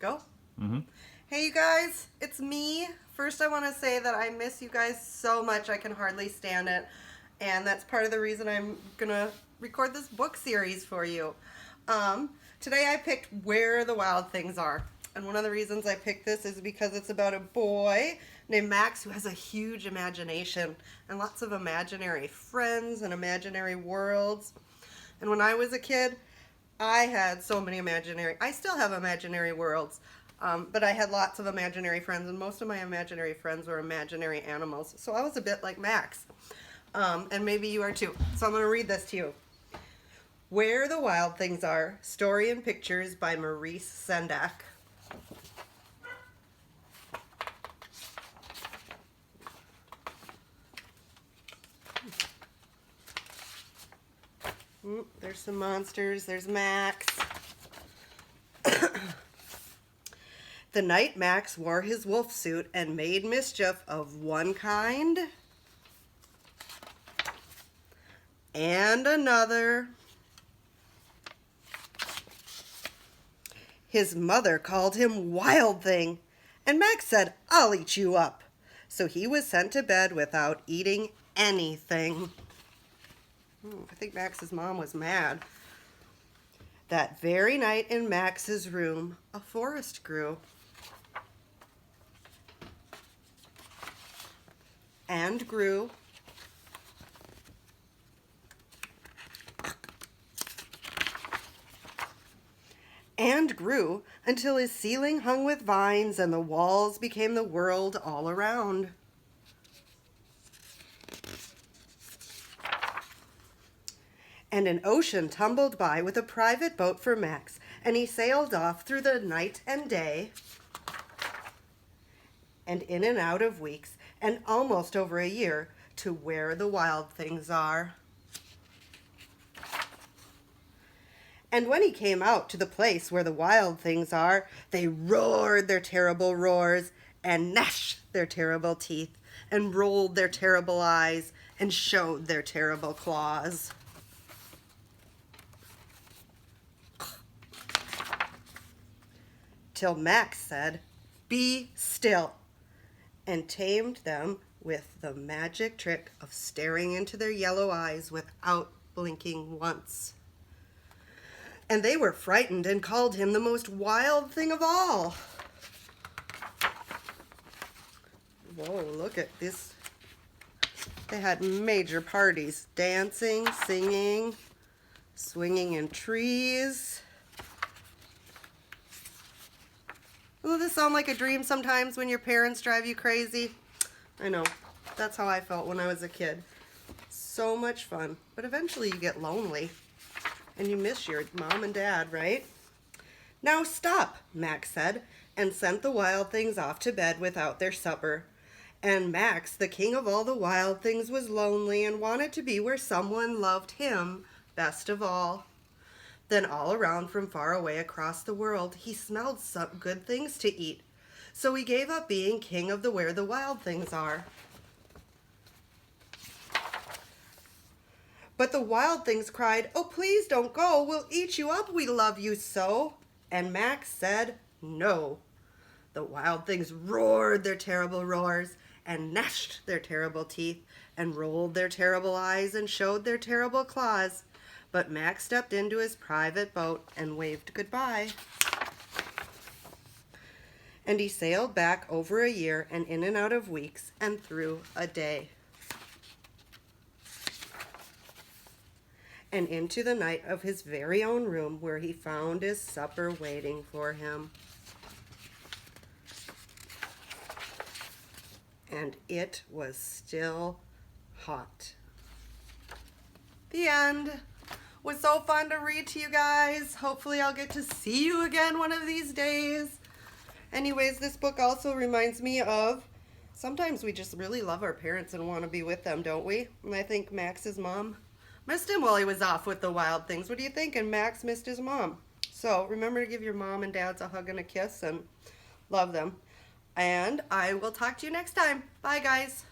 Go. Mm-hmm. Hey you guys, it's me. First I want to say that I miss you guys so much I can hardly stand it. And that's part of the reason I'm gonna record this book series for you. Today I picked Where the Wild Things Are. And one of the reasons I picked this is because it's about a boy named Max who has a huge imagination and lots of imaginary friends and imaginary worlds. And when I was a kid, I had so many I still have imaginary worlds, but I had lots of imaginary friends, and most of my imaginary friends were imaginary animals. So I was a bit like Max, and maybe you are too. So I'm going to read this to you. Where the Wild Things Are, Story and Pictures by Maurice Sendak. There's some monsters. There's Max. The night Max wore his wolf suit and made mischief of one kind and another, his mother called him Wild Thing, and Max said, "I'll eat you up." So he was sent to bed without eating anything. I think Max's mom was mad. That very night in Max's room, a forest grew. And grew. And grew until his ceiling hung with vines and the walls became the world all around. And an ocean tumbled by with a private boat for Max, and he sailed off through the night and day, and in and out of weeks, and almost over a year, to where the wild things are. And when he came out to the place where the wild things are, they roared their terrible roars, and gnashed their terrible teeth, and rolled their terrible eyes, and showed their terrible claws. Till Max said, "Be still," and tamed them with the magic trick of staring into their yellow eyes without blinking once. And they were frightened and called him the most wild thing of all. Whoa, look at this. They had major parties, dancing, singing, swinging in trees. Will this sound like a dream sometimes when your parents drive you crazy? I know. That's how I felt when I was a kid. So much fun. But eventually you get lonely. And you miss your mom and dad, right? "Now stop," Max said, and sent the wild things off to bed without their supper. And Max, the king of all the wild things, was lonely and wanted to be where someone loved him best of all. Then all around from far away across the world, he smelled some good things to eat. So he gave up being king of the Where the Wild Things Are. But the wild things cried, "Oh, please don't go. We'll eat you up. We love you so." And Max said, "No." The wild things roared their terrible roars and gnashed their terrible teeth and rolled their terrible eyes and showed their terrible claws. But Max stepped into his private boat and waved goodbye. And he sailed back over a year and in and out of weeks and through a day. And into the night of his very own room where he found his supper waiting for him. And it was still hot. The end. Was so fun to read to you guys. Hopefully I'll get to see you again one of these days. Anyways, this book also reminds me of sometimes we just really love our parents and want to be with them, don't we? And I think Max's mom missed him while he was off with the wild things. What do you think? And Max missed his mom. So remember to give your mom and dads a hug and a kiss and love them. And I will talk to you next time. Bye, guys.